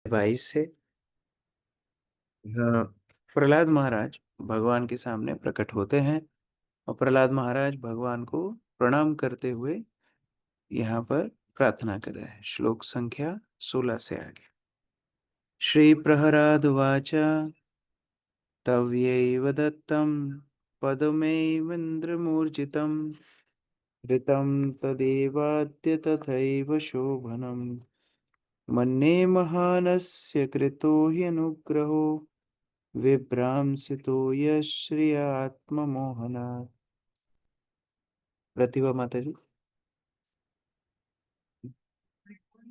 22 से प्रहलाद महाराज भगवान के सामने प्रकट होते हैं और प्रहलाद महाराज भगवान को प्रणाम करते हुए यहाँ पर प्रार्थना कर रहे हैं। श्लोक संख्या 16 से आगे। श्री प्रहलाद वाच तव्यैव दत्तं पदमेवैन्द्रमूर्जितं ऋतं तदेवाद्य तथैव शोभनम् मन्ये महानस्य कृतो ह्यनुग्रहो विभ्रांसितो यश्रियात्ममोहनात्। प्रतिभा माता जी।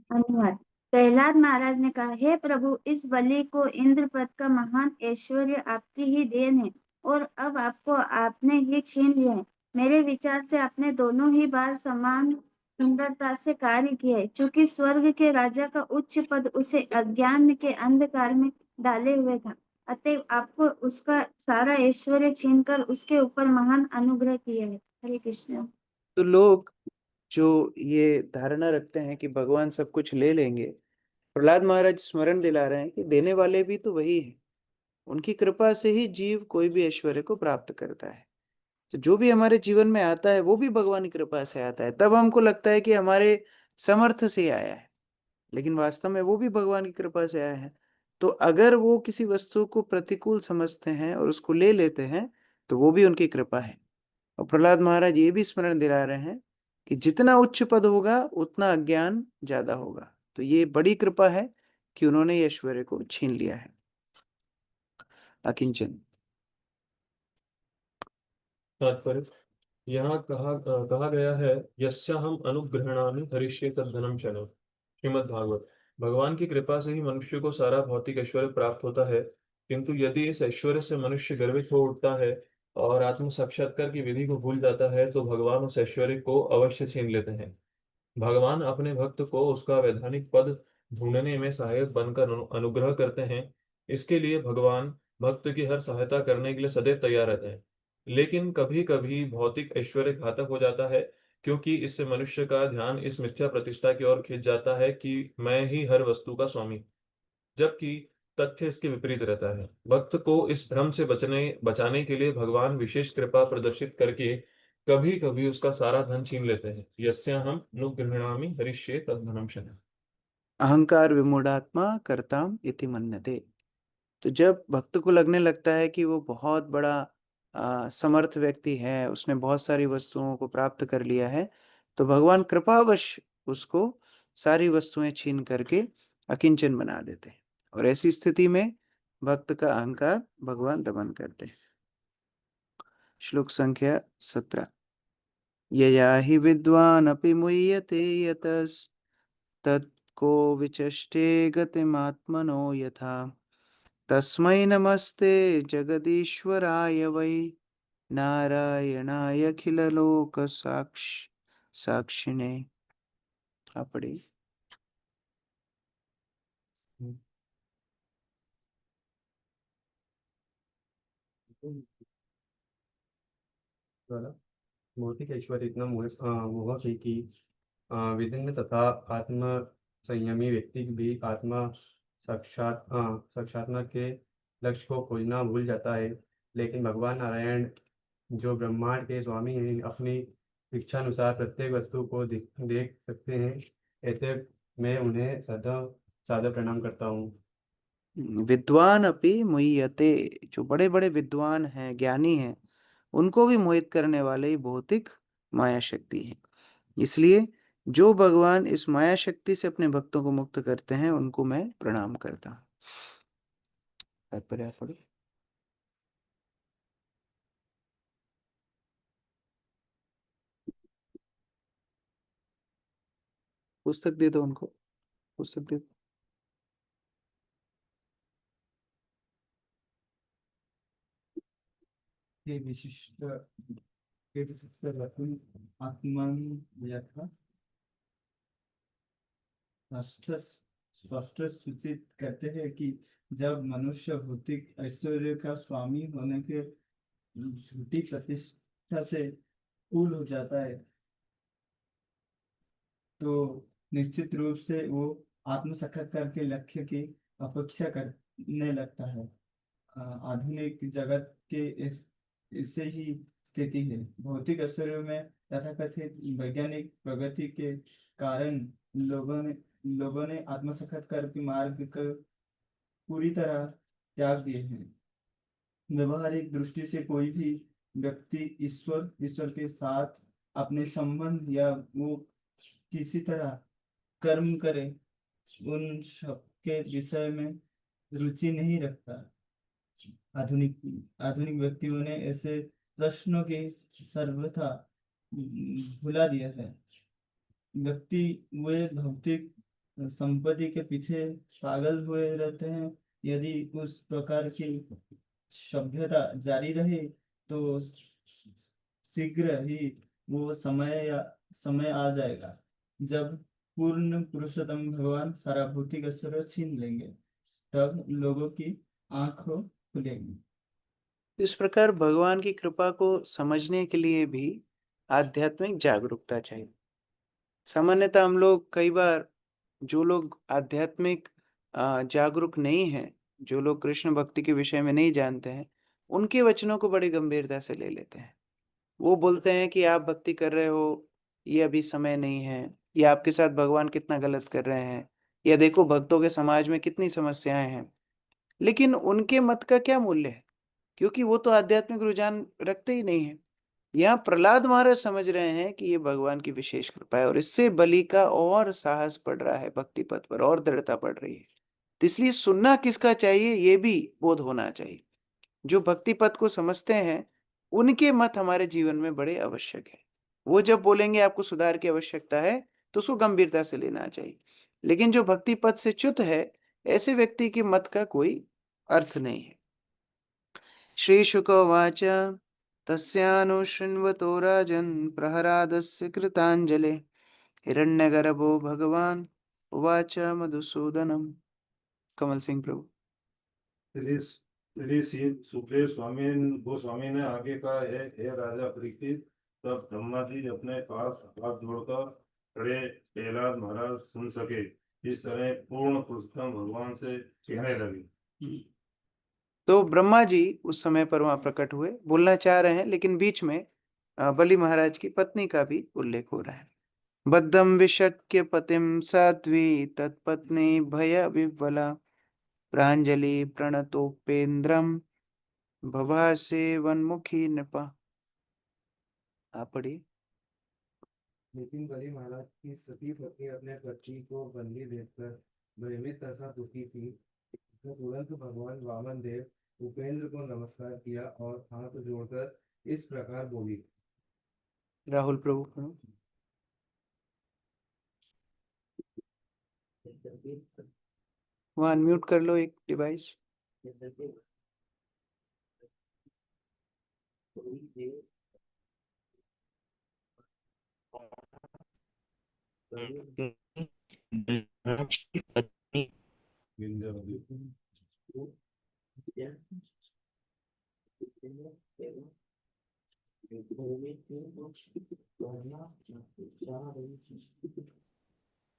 अनुवाद। प्रहलाद महाराज ने कहा, हे प्रभु, इस बलि को इंद्र पद का महान ऐश्वर्य आपकी ही देन है और अब आपको आपने ही छीन लिया है। मेरे विचार से आपने दोनों ही बार समान सुंदरता से कार्य किया है। चूंकि स्वर्ग के राजा का उच्च पद उसे अज्ञान के अंधकार में डाले हुए था, अतएव आपको उसका सारा ऐश्वर्य छीनकर उसके ऊपर महान अनुग्रह किया है। हरे कृष्ण। तो लोग जो ये धारणा रखते हैं कि भगवान सब कुछ ले लेंगे, प्रहलाद महाराज स्मरण दिला रहे हैं कि देने वाले भी तो वही है। उनकी कृपा से ही जीव कोई भी ऐश्वर्य को प्राप्त करता है। तो जो भी हमारे जीवन में आता है वो भी भगवान की कृपा से आता है। तब हमको लगता है कि हमारे समर्थ से ही आया है, लेकिन वास्तव में वो भी भगवान की कृपा से आया है। तो अगर वो किसी वस्तु को प्रतिकूल समझते हैं और उसको ले लेते हैं तो वो भी उनकी कृपा है। और प्रहलाद महाराज ये भी स्मरण दिला रहे हैं कि जितना उच्च पद होगा उतना अज्ञान ज्यादा होगा। तो ये बड़ी कृपा है कि उन्होंने ये ऐश्वर्य को छीन लिया है। अकिंचन। तात्पर्य। यहाँ कहा गया है, यस्य हम अनुग्रहणामि हरिष्ये तद्धनम शनम। श्रीमद् भागवत। भगवान की कृपा से ही मनुष्य को सारा भौतिक ऐश्वर्य प्राप्त होता है, किंतु यदि इस ऐश्वर्य से मनुष्य गर्वित हो उठता है और आत्म साक्षात्कार की विधि को भूल जाता है तो भगवान उस ऐश्वर्य को अवश्य छीन लेते हैं। भगवान अपने भक्त को उसका वैधानिक पद ढूंढने में सहायक बनकर अनुग्रह करते हैं। इसके लिए भगवान भक्त की हर सहायता करने के लिए सदैव तैयार रहते हैं। लेकिन कभी कभी भौतिक ऐश्वर्य घातक हो जाता है, क्योंकि इससे मनुष्य का ध्यान इस मिथ्या प्रतिष्ठा की ओर खिंच जाता है कि मैं ही हर वस्तु का स्वामी, जबकि तथ्य इसके विपरीत रहता है। भक्त को इस भ्रम से बचाने के लिए भगवान विशेष कृपा प्रदर्शित करके कभी कभी उसका सारा धन छीन लेते हैं। यस्य हम नुगृह्णामि हरिष्ये तद्धनम शनम्। अहंकार विमूढ़ात्मा कर्ताम इति मन्यते। तो जब भक्त को लगने लगता है कि वो बहुत बड़ा समर्थ व्यक्ति है, उसने बहुत सारी वस्तुओं को प्राप्त कर लिया है, तो भगवान कृपावश उसको सारी वस्तुएं छीन करके अकिंचन बना देते हैं। और ऐसी स्थिति में भक्त का अहंकार भगवान दमन करते हैं। श्लोक संख्या 17। यया हि विद्वान् अपि मुह्यते तत्को विचष्टे गतिमात्मनो यथा तस्मै नमस्ते जगदीश्वराय वै नारायणाय साक्षिणे। आप पढ़िए। भौतिक ऐश्वर्य इतना मोहक है कि विभिन्न तथा आत्म संयमी व्यक्ति भी आत्मा साक्षात्कार के लक्ष्य को खोजना भूल जाता है। लेकिन भगवान नारायण, जो ब्रह्मांड के स्वामी हैं, अपनी इच्छानुसार प्रत्येक वस्तु को देख सकते हैं। ऐसे मैं उन्हें सदा सादर प्रणाम करता हूँ। विद्वान अपि मुह्यते। जो बड़े बड़े विद्वान हैं, ज्ञानी हैं, उनको भी मोहित करने वाले ही भौतिक माया शक्ति है। इसलिए जो भगवान इस माया शक्ति से अपने भक्तों को मुक्त करते हैं उनको मैं प्रणाम करता हूँ। तात्पर्य आप पढ़िए। पुस्तक दे दो उनको, पुस्तक दे दो। हे विशिष्ट हे विशिष्ट रत्न आत्मन यथा स्पष्ट स्पष्ट सूचित करते हैं कि जब मनुष्य भौतिक ऐश्वर्य का स्वामी होने के झूठी प्रतिष्ठा से फूल हो जाता है, तो निश्चित रूप से वो आत्म साक्षात्कार के लक्ष्य की अपेक्षा करने लगता है। आधुनिक जगत के इस इससे ही स्थिति है। भौतिक ऐश्वर्य में तथाकथित वैज्ञानिक प्रगति के कारण लोगों ने आत्मसाक्षात्कार के मार्ग को पूरी तरह त्याग दिए हैं। व्यवहारिक दृष्टि से कोई भी व्यक्ति ईश्वर के साथ अपने संबंध या वो किसी तरह कर्म करे, उन सब के विषय में रुचि नहीं रखता। आधुनिक आधुनिक व्यक्तियों ने ऐसे प्रश्नों के सर्वथा भुला दिया है। व्यक्ति वे भौतिक संपत्ति के पीछे पागल हुए रहते हैं। यदि उस प्रकार की सभ्यता जारी रहे तो शीघ्र ही वो समय आ जाएगा जब पूर्ण पुरुषोत्तम भगवान सारा भौतिक ऐश्वर्य छीन लेंगे। तब लोगों की आंखों खुलेगी। इस प्रकार भगवान की कृपा को समझने के लिए भी आध्यात्मिक जागरूकता चाहिए। सामान्यतः हम लोग कई बार, जो लोग आध्यात्मिक जागरूक नहीं हैं, जो लोग कृष्ण भक्ति के विषय में नहीं जानते हैं, उनके वचनों को बड़ी गंभीरता से ले लेते हैं। वो बोलते हैं कि आप भक्ति कर रहे हो, ये अभी समय नहीं है, या आपके साथ भगवान कितना गलत कर रहे हैं, या देखो भक्तों के समाज में कितनी समस्याएं हैं। लेकिन उनके मत का क्या मूल्य है, क्योंकि वो तो आध्यात्मिक रुझान रखते ही नहीं है। यहाँ प्रहलाद महाराज समझ रहे हैं कि ये भगवान की विशेष कृपा है, और इससे बलि का और साहस बढ़ रहा है, भक्ति पथ पर और दृढ़ता बढ़ रही है। तो इसलिए सुनना किसका चाहिए, ये भी बोध होना चाहिए। जो भक्ति पथ को समझते हैं, उनके मत हमारे जीवन में बड़े आवश्यक है। वो जब बोलेंगे आपको सुधार की आवश्यकता है, तो उसको गंभीरता से लेना चाहिए। लेकिन जो भक्ति पथ से च्युत है, ऐसे व्यक्ति के मत का कोई अर्थ नहीं है। श्रीशुकोवाच तस्यानुशृण्वतो राजन् प्रहरादस्य कृताञ्जले हिरण्यगर्भो भगवान् उवाच मधुसूदनम्। कमल सिंह प्रभु। श्री श्री सुखदेव स्वामी गोस्वामी ने आगे कहा है, हे राजा परीक्षित, तब ब्रह्मा जी अपने पास हाथ जोड़कर खड़े प्रहलाद महाराज सुन सके। इस तरह पूर्ण पुरुषोत्तम भगवान से कहने लगे। तो ब्रह्मा जी उस समय पर वहां प्रकट हुए, बोलना चाह रहे हैं, लेकिन बीच में बलि महाराज की पत्नी का भी उल्लेख हो रहा है। बद्धम विशक्य पतिम साध्वी तत्पत्नी भय विह्वला प्रांजलि प्रणतोपेन्द्रम भवासे वनमुखी नृपा। आप पढ़िए। लेकिन बलि महाराज की सती पत्नी अपने पति को बंदी देखकर भयभीत तथा दुखी थी। तो तुरंत भगवान वामन देव उपेंद्र को नमस्कार किया और हाथ जोड़कर इस प्रकार बोली। राहुल प्रभु पढ़ो। वहाँ अनम्यूट कर लो एक डिवाइस।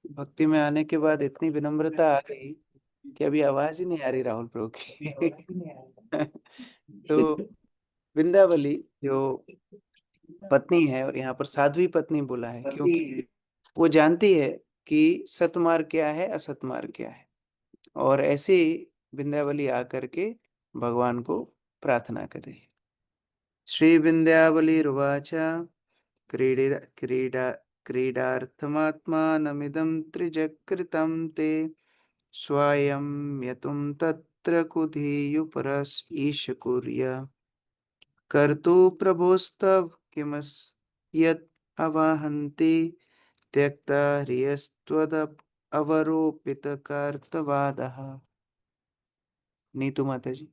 भक्ति में आने के बाद इतनी विनम्रता आ गई कि अभी आवाज ही नहीं आ रही राहुल प्रभु की। तो विंध्यावली जो पत्नी है, और यहाँ पर साध्वी पत्नी बोला है क्योंकि वो जानती है कि सतमार्ग क्या है, असत मार्ग क्या है, और ऐसे विंध्यावली आकर के भगवान को प्रार्थना कर रही है। श्री विंध्यावलीरुवाच क्रीडा क्रीडा क्रीडार्थमात्मानमिदं त्रिजकृतं ते स्वायं यतुं तत्र कुधीयुपरस ईश कुर्या कर्तु प्रभोस्तव किमस् यत् अवाहन्ति त्यक्ता ह्रियस्त्वदप अवरोपित कार्तवादः। नीतू माता जी।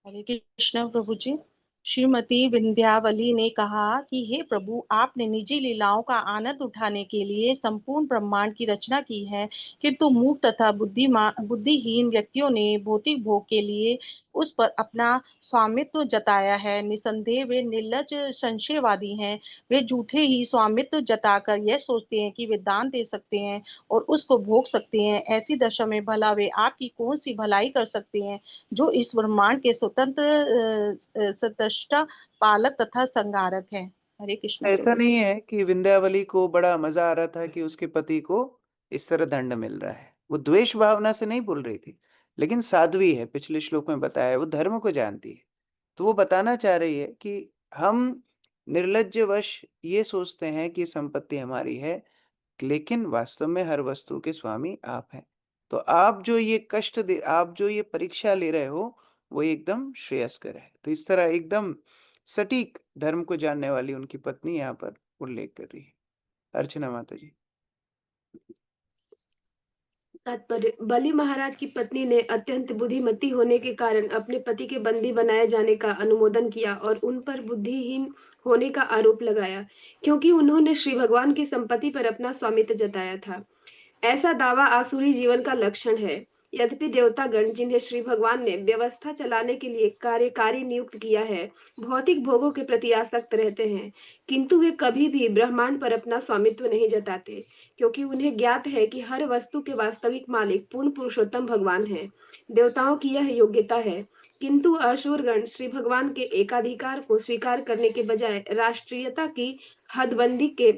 हरे कृष्ण प्रभु जी। श्रीमती विंध्यावली ने कहा कि हे प्रभु, आपने निजी लीलाओं का आनंद उठाने के लिए संपूर्ण ब्रह्मांड की रचना की है, किंतु मूर्ख तथा बुद्धिहीन व्यक्तियों ने भौतिक भोग के लिए उस पर अपना स्वामित्व जताया है। निसंदेह वे निर्लज संशयवादी हैं। वे झूठे ही स्वामित्व जताकर यह सोचते हैं कि वे दान दे सकते हैं और उसको भोग सकते हैं। ऐसी दशा में भला वे आपकी कौन सी भलाई कर सकते हैं, जो इस ब्रह्मांड के स्वतंत्र सृष्टा, पालक तथा संहारक है। हरे कृष्ण ऐसा प्रभु। नहीं है कि विंध्यावली को बड़ा मजा आ रहा था कि उसके पति को इस तरह दंड मिल रहा है। वो द्वेष भावना से नहीं बोल रही थी, लेकिन साध्वी है, पिछले श्लोक में बताया है, वो धर्म को जानती है। तो वो बताना चाह रही है कि हम निर्लज्जवश ये सोचते हैं कि संपत्ति हमारी है, लेकिन वास्तव में हर वस्तु के स्वामी आप हैं। तो आप जो ये परीक्षा ले रहे हो, वो एकदम श्रेयस्कर है। तो इस तरह एकदम सटीक धर्म को जानने वाली उनकी पत्नी यहाँ पर उल्लेख कर रही है। अर्चना माता जी। तात्पर्य: बलि महाराज की पत्नी ने अत्यंत बुद्धिमती होने के कारण अपने पति के बंदी बनाए जाने का अनुमोदन किया और उन पर बुद्धिहीन होने का आरोप लगाया, क्योंकि उन्होंने श्री भगवान की संपत्ति पर अपना स्वामित्व जताया था। ऐसा दावा आसुरी जीवन का लक्षण है। यद्यपि देवतागण, जिन्हें श्री भगवान ने व्यवस्था चलाने के लिए कार्यकारी नियुक्त किया है, भौतिक भोगों के प्रति आसक्त रहते हैं, किंतु वे कभी भी ब्रह्मांड पर अपना स्वामित्व नहीं जताते, क्योंकि उन्हें ज्ञात है कि हर वस्तु के वास्तविक मालिक पूर्ण पुरुषोत्तम भगवान है। देवताओं की यह योग्यता है, किंतु असुरगण श्री भगवान के एकाधिकार को स्वीकार करने के बजाय राष्ट्रीयता की हदबंदी के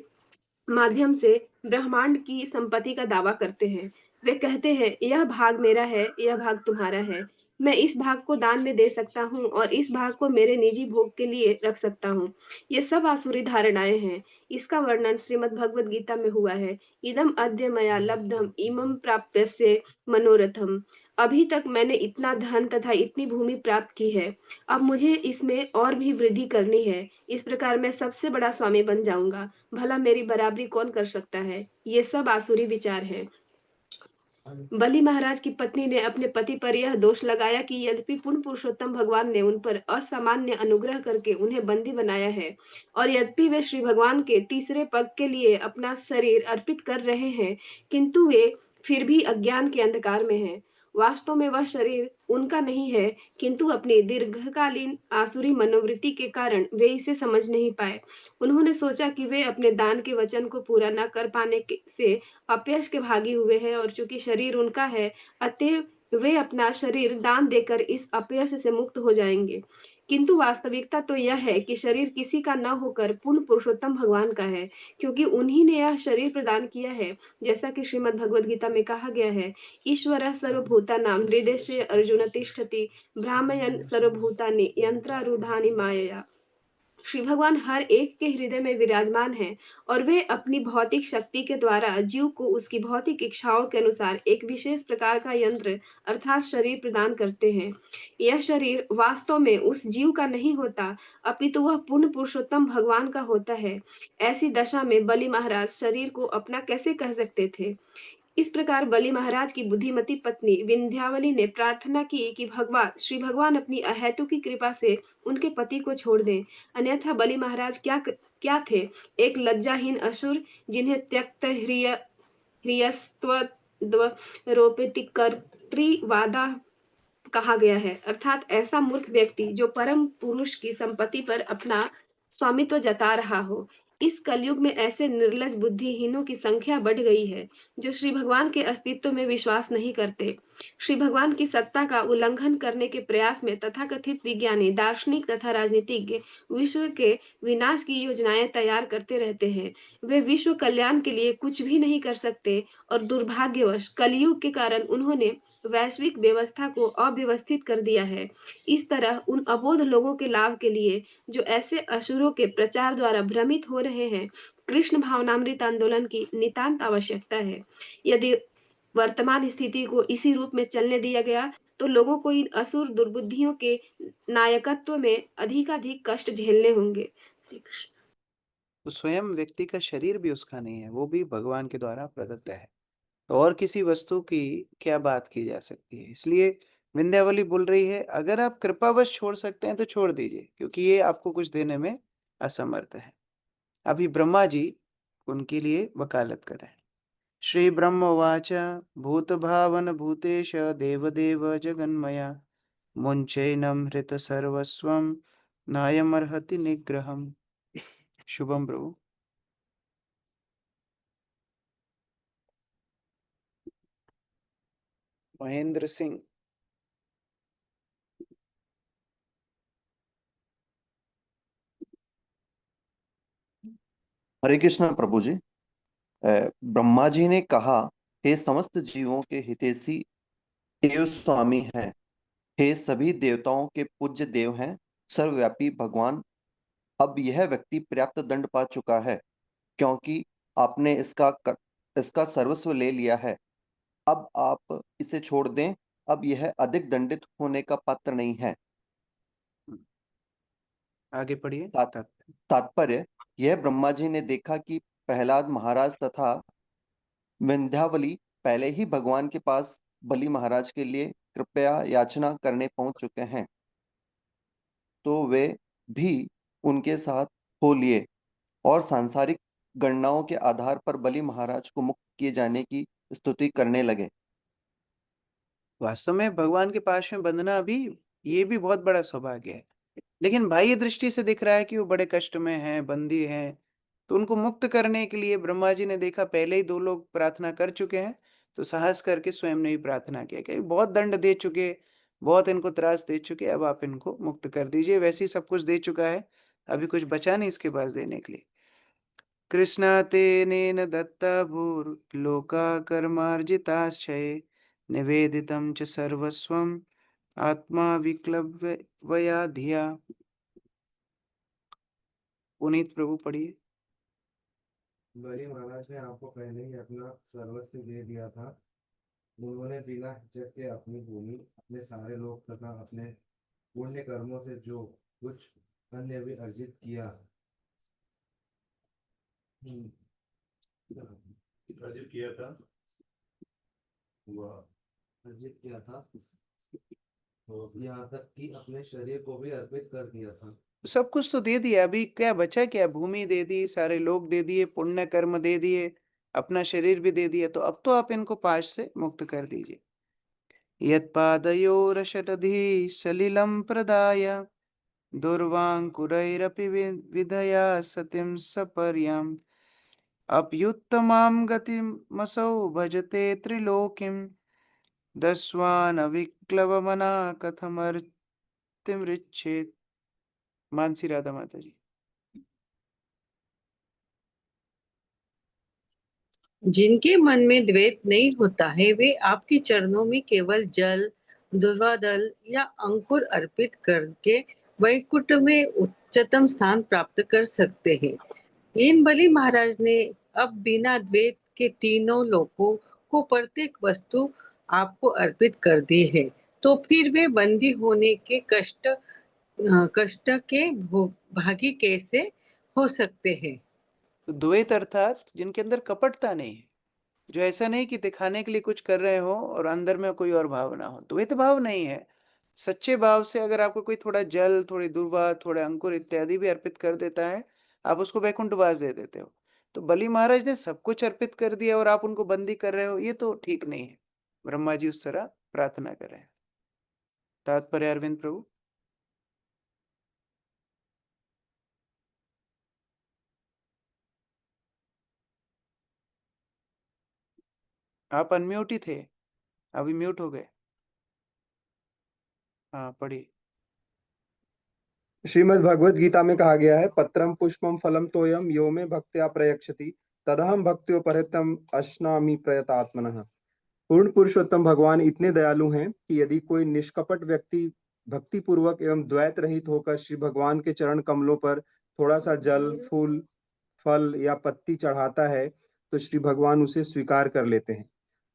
माध्यम से ब्रह्मांड की संपत्ति का दावा करते हैं। वे कहते हैं, यह भाग मेरा है, यह भाग तुम्हारा है। मैं इस भाग को दान में दे सकता हूँ और इस भाग को मेरे निजी भोग के लिए रख सकता हूँ। ये सब आसुरी धारणाएं हैं। इसका वर्णन श्रीमद् भगवद गीता में हुआ है। इदम अद्य मया लब्धम इमं प्राप्यस्य मनोरथम। अभी तक मैंने इतना धन तथा इतनी भूमि प्राप्त की है। अब मुझे इसमें और भी वृद्धि करनी है। इस प्रकार मैं सबसे बड़ा स्वामी बन जाऊंगा। भला मेरी बराबरी कौन कर सकता है? ये सब आसुरी विचार हैं। बलि महाराज की पत्नी ने अपने पति पर यह दोष लगाया कि यद्यपि पूर्ण पुरुषोत्तम भगवान ने उन पर असामान्य अनुग्रह करके उन्हें बंदी बनाया है और यद्यपि वे श्री भगवान के तीसरे पग के लिए अपना शरीर अर्पित कर रहे हैं, किंतु वे फिर भी अज्ञान के अंधकार में हैं। वास्तव में वह शरीर उनका नहीं है, किंतु अपनी दीर्घकालीन आसुरी मनोवृत्ति के कारण वे इसे समझ नहीं पाए। उन्होंने सोचा कि वे अपने दान के वचन को पूरा न कर पाने से अपयश के भागी हुए हैं और चूंकि शरीर उनका है, अतएव वे अपना शरीर दान देकर इस अपयश से मुक्त हो जाएंगे। किंतु वास्तविकता तो यह है कि शरीर किसी का न होकर पूर्ण पुरुषोत्तम भगवान का है, क्योंकि उन्हीं ने यह शरीर प्रदान किया है। जैसा कि श्रीमद् भगवद गीता में कहा गया है, ईश्वरः सर्वभूतानां हृदये अर्जुन तिष्ठति भ्रामयन् सर्वभूतानि यंत्रारूढ़ानि मायया। श्री भगवान हर एक के हृदय में विराजमान हैं और वे अपनी भौतिक शक्ति के द्वारा जीव को उसकी भौतिक इच्छाओं के अनुसार एक विशेष प्रकार का यंत्र अर्थात शरीर प्रदान करते हैं। यह शरीर वास्तव में उस जीव का नहीं होता, अपितु वह पूर्ण पुरुषोत्तम भगवान का होता है। ऐसी दशा में बलि महाराज शरीर को अपना कैसे कह सकते थे? इस प्रकार बलि महाराज की बुद्धिमती पत्नी विंध्यावली ने प्रार्थना की कि श्री भगवान अपनी अहेतु की कृपा से उनके पति को छोड़ दें। अन्यथा बलि महाराज क्या थे? एक लज्जाहीन असुर, जिन्हें त्यक्त कर्तृवादा कहा गया है, अर्थात ऐसा मूर्ख व्यक्ति जो परम पुरुष की संपत्ति पर अपना स्वामित्व जता रहा हो। इस कलयुग में ऐसे निर्लज बुद्धिहीनों की संख्या बढ़ गई है, जो श्री भगवान के अस्तित्व में विश्वास नहीं करते। श्री भगवान की सत्ता का उल्लंघन करने के प्रयास में तथाकथित विज्ञानी, दार्शनिक तथा राजनीतिज्ञ विश्व के विनाश की योजनाएं तैयार करते रहते हैं। वे विश्व कल्याण के लिए कुछ भी नहीं कर सकते और दुर्भाग्यवश कलयुग के कारण उन्होंने वैश्विक व्यवस्था को अव्यवस्थित कर दिया है। इस तरह उन अबोध लोगों के लाभ के लिए, जो ऐसे असुरों के प्रचार द्वारा भ्रमित हो रहे हैं, कृष्ण भावनामृत आंदोलन की नितांत आवश्यकता है। यदि वर्तमान स्थिति को इसी रूप में चलने दिया गया, तो लोगों को इन असुर दुर्बुद्धियों के नायकत्व में अधिकाधिक कष्ट झेलने होंगे। तो स्वयं व्यक्ति का शरीर भी उसका नहीं है, वो भी भगवान के द्वारा प्रदत्त है। तो और किसी वस्तु की क्या बात की जा सकती है? इसलिए विंध्यावली बोल रही है, अगर आप कृपावश छोड़ सकते हैं तो छोड़ दीजिए, क्योंकि ये आपको कुछ देने में असमर्थ है। अभी ब्रह्मा जी उनके लिए वकालत कर रहे हैं। श्री ब्रह्मवाच भूत भावन भूतेश देवदेव जगन्मया मुंचैनम हृत सर्वस्वम नायमर्हति निग्रहम। शुभम प्रभु। महेंद्र सिंह। हरे कृष्ण प्रभु जी। ब्रह्मा जी ने कहा, हे समस्त जीवों के हितैषी एवं स्वामी हैं, हे सभी देवताओं के पूज्य देव हैं, सर्वव्यापी भगवान, अब यह व्यक्ति पर्याप्त दंड पा चुका है, क्योंकि आपने इसका सर्वस्व ले लिया है। अब आप इसे छोड़ दें, अब यह अधिक दंडित होने का पात्र नहीं है। आगे पढ़िए। तात्पर्य यह, ब्रह्मा जी ने देखा कि प्रहलाद महाराज तथा विंध्यावली पहले ही भगवान के पास बलि महाराज के लिए कृपया याचना करने पहुंच चुके हैं, तो वे भी उनके साथ हो लिए और सांसारिक गणनाओं के आधार पर बलि महाराज को मुक्त किए जाने की स्तुति करने लगे। वास्तव में भगवान के पास में बंधना भी, ये भी बहुत बड़ा सौभाग्य है, लेकिन बाह्य दृष्टि से दिख रहा है कि वो बड़े कष्ट में हैं, बंदी हैं। तो उनको मुक्त करने के लिए ब्रह्मा जी ने देखा पहले ही 2 लोग प्रार्थना कर चुके हैं, तो साहस करके स्वयं ने ही प्रार्थना किया कि बहुत दंड दे चुके, बहुत इनको त्रास दे चुके, अब आप इनको मुक्त कर दीजिए। वैसे ही सब कुछ दे चुका है, अभी कुछ बचा नहीं इसके पास देने के लिए। कृष्णा तेनेन दत्ता भूर्लोका कर्मार्जिताश्चये निवेदितं च सर्वस्वं आत्मा विक्लव्या धिया। पुनीत प्रभु पढ़िए। बलि महाराज ने आपको पहले ही अपना सर्वस्व दे दिया था। उन्होंने बिना हिचक के अपनी भूमि, अपने सारे लोग तथा अपने पुण्य कर्मों से जो कुछ अन्य भी अर्जित किया अर्जित किया था वह अर्जित किया था, तो यहाँ तक कि अपने शरीर को भी अर्पित कर दिया था। सब कुछ तो दे दिया, अभी क्या बचा? क्या? भूमि दे दी, सारे लोग दे दिए, पुण्य कर्म दे दिए, अपना शरीर भी दे दिया, तो अब तो आप इनको पाश से मुक्त कर दीजिए। यत्पादयोरशरधि सलिलं प्रदाय दुर्वांकुरैरपि विधया सतिं सपर्याम् अप्युत्तमां गतिमसौ भजते त्रिलोकीं दस्वानविक्लवमना कथमर्तिमृच्छेत्। मानसी राधा माता जी। जिनके मन में द्वेष नहीं होता है, वे आपके चरणों में केवल जल, दुर्वादल या अंकुर अर्पित करके वैकुंठ में उच्चतम स्थान प्राप्त कर सकते हैं। इन बलि महाराज ने अब बिना द्वेष के तीनों लोकों को प्रत्येक वस्तु आपको अर्पित कर दी है, तो फिर वे बंदी होने के कष्ट के भागी कैसे हो सकते हैं? तो द्वैत अर्थात जिनके अंदर कपटता नहीं है, जो ऐसा नहीं कि दिखाने के लिए कुछ कर रहे हो और अंदर में कोई और भाव ना हो, द्वैत भाव नहीं है। सच्चे भाव से अगर आपको कोई थोड़ा जल, थोड़ी दुर्वा, थोड़े अंकुर इत्यादि भी अर्पित कर देता है, आप उसको वैकुंठवास दे देते हो। तो बलि महाराज ने सब कुछ अर्पित कर दिया और आप उनको बंदी कर रहे हो, ये तो ठीक नहीं है। ब्रह्मा जी उस तरह प्रार्थना कर रहे हैं। तात्पर्य अरविंद प्रभु। आप अनम्यूट ही थे, अभी म्यूट हो गए। हाँ पढ़िए। श्रीमद् भगवद गीता में कहा गया है, पत्रम पुष्पम फलम तोयम यो में भक्त्या प्रयक्षति तदहम भक्त्योपहृतम अश्नामि प्रयतात्मनः। पूर्ण पुरुषोत्तम भगवान इतने दयालु हैं कि यदि कोई निष्कपट व्यक्ति भक्ति पूर्वक एवं द्वैत रहित होकर श्री भगवान के चरण कमलों पर थोड़ा सा जल, फूल, फल या पत्ती चढ़ाता है, तो श्री भगवान उसे स्वीकार कर लेते हैं।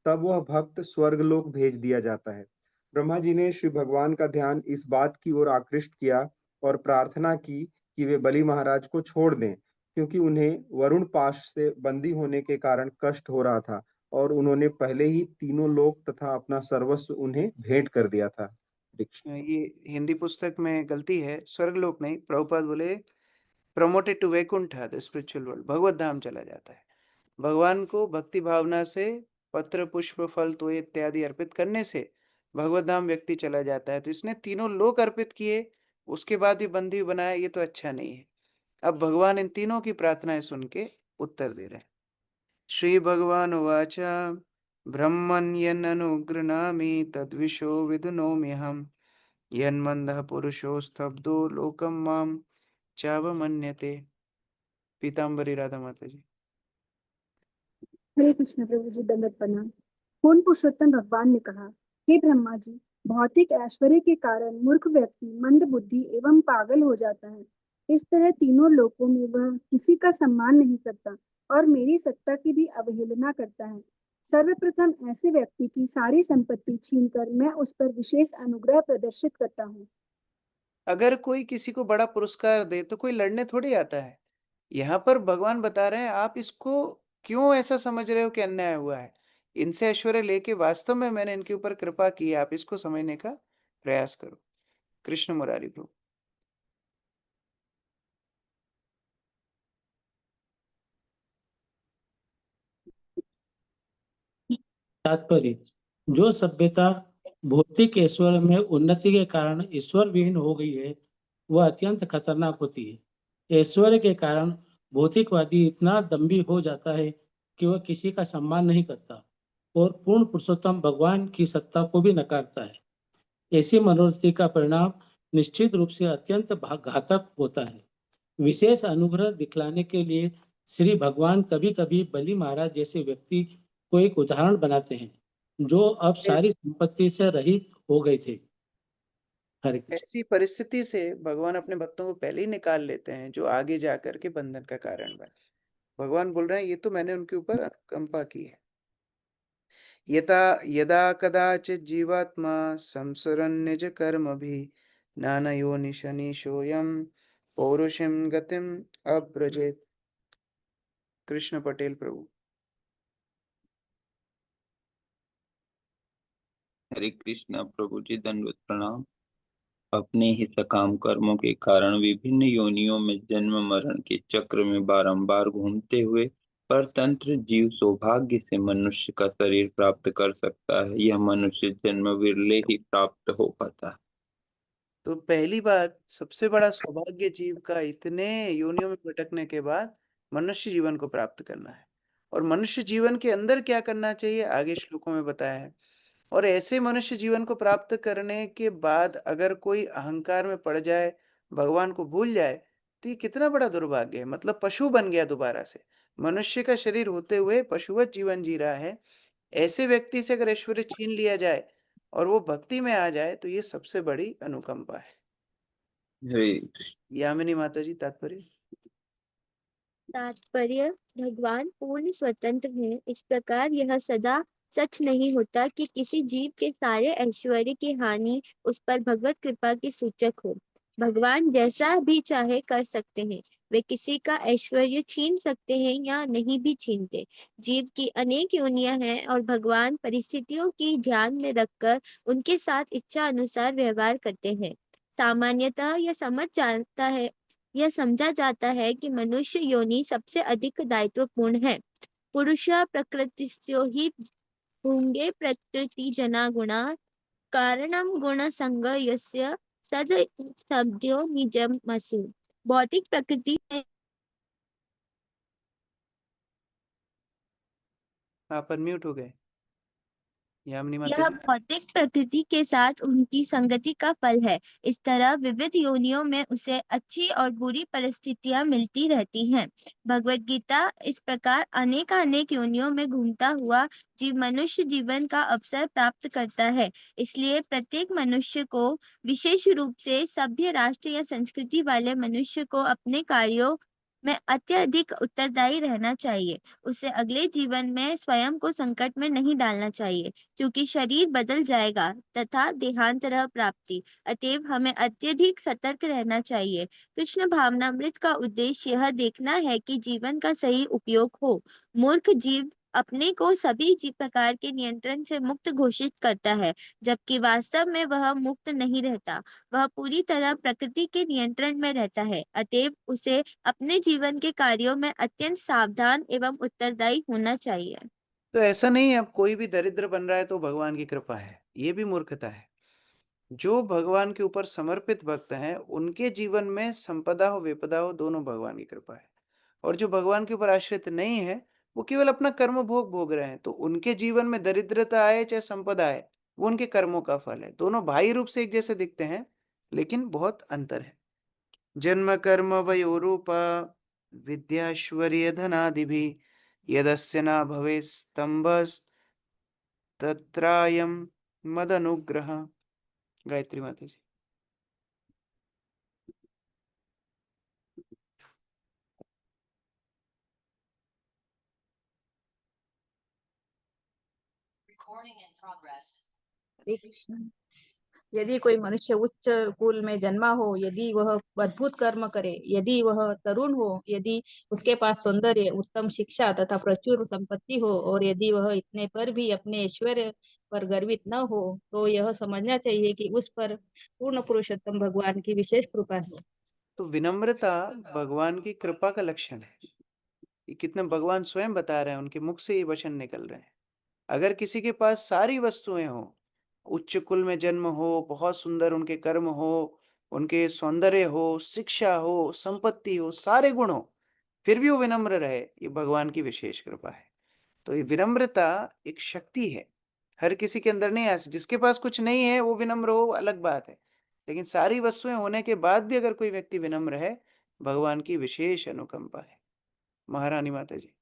तब वह भक्त स्वर्गलोक भेज दिया जाता है। ब्रह्मा जी ने श्री भगवान का ध्यान इस बात की ओर आकृष्ट किया और प्रार्थना की कि वे बलि महाराज को छोड़ दें, क्योंकि उन्हें वरुण पाश से बंदी होने के कारण कष्ट हो रहा था और उन्होंने पहले ही तीनों लोक तथा अपना सर्वस्व उन्हें भेंट कर दिया था। ये हिंदी पुस्तक में गलती है, स्वर्गलोक नहीं। प्रभुपाद बोले promoted to Vaikuntha the spiritual world, भगवत धाम चला जाता है। भगवान को भक्ति भावना से पत्र पुष्प फल तो इत्यादि अर्पित करने से भगवत धाम व्यक्ति चला जाता है। तो इसने तीनों लोक अर्पित किए, उसके बाद भी बंदी बनाया, ये तो अच्छा नहीं है। अब भगवान इन तीनों की प्रार्थनाएं सुन के उत्तर दे रहे हैं। श्री भगवान उवाच ब्रह्मण्यननुगृह्णामि तद्विषो विदुनोम्यहम् यन्मन्दः पुरुषो स्तब्धो लोकं मां चावमन्यते। पीताम्बरी राधा माता जी। हरे कृष्ण प्रभु जी, दंडवत प्रणाम। पूर्ण पुरुषोत्तम भगवान ने कहा, हे ब्रह्मा जी, भौतिक ऐश्वर्य के कारण मूर्ख व्यक्ति मंद बुद्धि एवं पागल हो जाता है। इस तरह तीनों लोकों में वह किसी का सम्मान नहीं करता और मेरी सत्ता की भी अवहेलना करता है। सर्वप्रथम ऐसे व्यक्ति की सारी संपत्ति छीनकर मैं उस पर विशेष अनुग्रह प्रदर्शित करता हूँ। अगर कोई किसी को बड़ा पुरस्कार दे तो कोई लड़ने थोड़ी आता है। यहाँ पर भगवान बता रहे हैं, आप इसको क्यों ऐसा समझ रहे हो कि अन्याय हुआ है। इनसे ऐश्वर्य लेके वास्तव में मैंने इनके ऊपर कृपा की है, आप इसको समझने का प्रयास करो। कृष्ण मुरारी प्रभु। तात्पर्य, जो सभ्यता भौतिक ऐश्वर्य में उन्नति के कारण ईश्वर विहीन हो गई है, वह अत्यंत खतरनाक होती है। ऐश्वर्य के कारण भौतिकवादी इतना दम्भी हो जाता है कि वह किसी का सम्मान नहीं करता और पूर्ण पुरुषोत्तम भगवान की सत्ता को भी नकारता है। ऐसी मनोवृत्ति का परिणाम निश्चित रूप से अत्यंत घातक होता है। विशेष अनुग्रह दिखलाने के लिए श्री भगवान कभी कभी बलि महाराज जैसे व्यक्ति को एक उदाहरण बनाते हैं, जो अब सारी संपत्ति से रहित हो गए थे। हरे कृष्ण। ऐसी परिस्थिति से भगवान अपने भक्तों को पहले ही निकाल लेते हैं, जो आगे जाकर के बंधन का कारण बने। भगवान बोल रहे हैं, ये तो मैंने उनके ऊपर अनुकंपा की है। यदा यदा कदाचित् जीवात्मा संसरन् निज कर्मभिः नानयोनिशनिशोऽयं पौरुषं गतिम् अव्रजेत्। कृष्ण पटेल प्रभु। हरे कृष्णा प्रभु जी, दंडवत प्रणाम। अपने ही सकाम कर्मों के कारण विभिन्न योनियों में जन्म मरण के चक्र में बारंबार घूमते हुए परतंत्र जीव सौभाग्य से मनुष्य का शरीर प्राप्त कर सकता है। यह मनुष्य जन्म विरले ही प्राप्त हो पाता है। तो पहली बात, सबसे बड़ा सौभाग्य जीव का इतने योनियों में भटकने के बाद मनुष्य जीवन को प्राप्त करना है। और मनुष्य जीवन के अंदर क्या करना चाहिए, आगे श्लोकों में बताया है। और ऐसे मनुष्य जीवन को प्राप्त करने के बाद अगर कोई अहंकार में पड़ जाए, भगवान को भूल जाए, तो ये कितना बड़ा दुर्भाग्य है। मतलब पशु बन गया दोबारा से, मनुष्य का शरीर होते हुए पशुवत जीवन जी रहा है। ऐसे व्यक्ति से अगर ऐश्वर्य छीन लिया जाए और वो भक्ति में आ जाए, तो ये सबसे बड़ी अनुकंपा है। हरे यामिनी माता जी, तात्पर्य। तात्पर्य, भगवान पूर्ण स्वतंत्र हैं। इस प्रकार यह सदा सच नहीं होता कि किसी जीव के सारे ऐश्वर्य की हानि उस पर भगवत कृपा की सूचक हो। भगवान जैसा भी चाहे कर सकते हैं। वे किसी का ऐश्वर्य छीन सकते हैं या नहीं भी छीनते। जीव की अनेक योनियां हैं और भगवान परिस्थितियों की ध्यान में रखकर उनके साथ इच्छा अनुसार व्यवहार करते हैं। सामान्यतः यह समझा जाता है कि मनुष्य योनि सबसे अधिक दायित्वपूर्ण है। पुरुष प्रकृतिस्थो हि भुंगे प्रकृति जना गुणा कारणम गुण संग यस्य सद सद्यो निजमसु। भौतिक प्रकृति में आप अनम्यूट हो गए, यामिनी माता यह जी। भौतिक प्रकृति के साथ उनकी संगति का फल है। इस तरह विविध योनियों में उसे अच्छी और बुरी परिस्थितियां मिलती रहती हैं। भगवत गीता इस प्रकार अनेक योनियों में घूमता हुआ जीव मनुष्य जीवन का अवसर प्राप्त करता है। इसलिए प्रत्येक मनुष्य को, विशेष रूप से सभ्य राष्ट्र या संस्कृति वाले मनुष्य को, अपने कार्यों में अत्यधिक उत्तरदायी रहना चाहिए। उसे अगले जीवन में स्वयं को संकट में नहीं डालना चाहिए, क्योंकि शरीर बदल जाएगा तथा देहांतरः प्राप्ति। अतएव हमें अत्यधिक सतर्क रहना चाहिए। कृष्ण भावनामृत का उद्देश्य यह देखना है कि जीवन का सही उपयोग हो। मूर्ख जीव अपने को सभी प्रकार के नियंत्रण से मुक्त घोषित करता है, जबकि वास्तव में वह मुक्त नहीं रहता। वह पूरी तरह प्रकृति के नियंत्रण में रहता है। अतएव उसे अपने जीवन के कार्यों में अत्यंत सावधान एवं उत्तरदायी होना चाहिए। तो ऐसा नहीं है अब कोई भी दरिद्र बन रहा है तो भगवान की कृपा है, ये भी मूर्खता है। जो भगवान के ऊपर समर्पित भक्त हैं उनके जीवन में संपदा हो विपदा हो दोनों भगवान की कृपा है। और जो भगवान के ऊपर आश्रित नहीं है वो केवल अपना कर्म भोग भोग रहे हैं, तो उनके जीवन में दरिद्रता आए चाहे संपदा आए वो उनके कर्मों का फल है। दोनों भाई रूप से एक जैसे दिखते हैं लेकिन बहुत अंतर है। जन्म कर्म वयोरूपा विद्याश्वर्य धनादिभि यदस्य न भवे स्तंभस तत्रायम मद अनुग्रह। गायत्री माता जी। हरे कृष्ण। यदि कोई मनुष्य उच्च कुल में जन्मा हो, यदि वह अद्भुत कर्म करे, यदि वह तरुण हो, यदि उसके पास सौंदर्य, उत्तम शिक्षा तथा प्रचुर संपत्ति हो, और यदि वह इतने पर भी अपने ऐश्वर्य पर गर्वित न हो, तो यह समझना चाहिए कि उस पर पूर्ण पुरुषोत्तम भगवान की विशेष कृपा है। तो विनम्रता भगवान की कृपा का लक्षण है। ये कितने भगवान स्वयं बता रहे हैं, उनके मुख से ये वचन निकल रहे हैं। अगर किसी के पास सारी वस्तुएं हो, उच्च कुल में जन्म हो, बहुत सुंदर उनके कर्म हो, उनके सौंदर्य हो, शिक्षा हो, संपत्ति हो, सारे गुण हो, फिर भी वो विनम्र रहे, ये भगवान की विशेष कृपा है। तो ये विनम्रता एक शक्ति है, हर किसी के अंदर नहीं आ सकती। जिसके पास कुछ नहीं है वो विनम्र हो अलग बात है, लेकिन सारी वस्तुएं होने के बाद भी अगर कोई व्यक्ति विनम्र है, भगवान की विशेष अनुकंपा है। महारानी माता जी।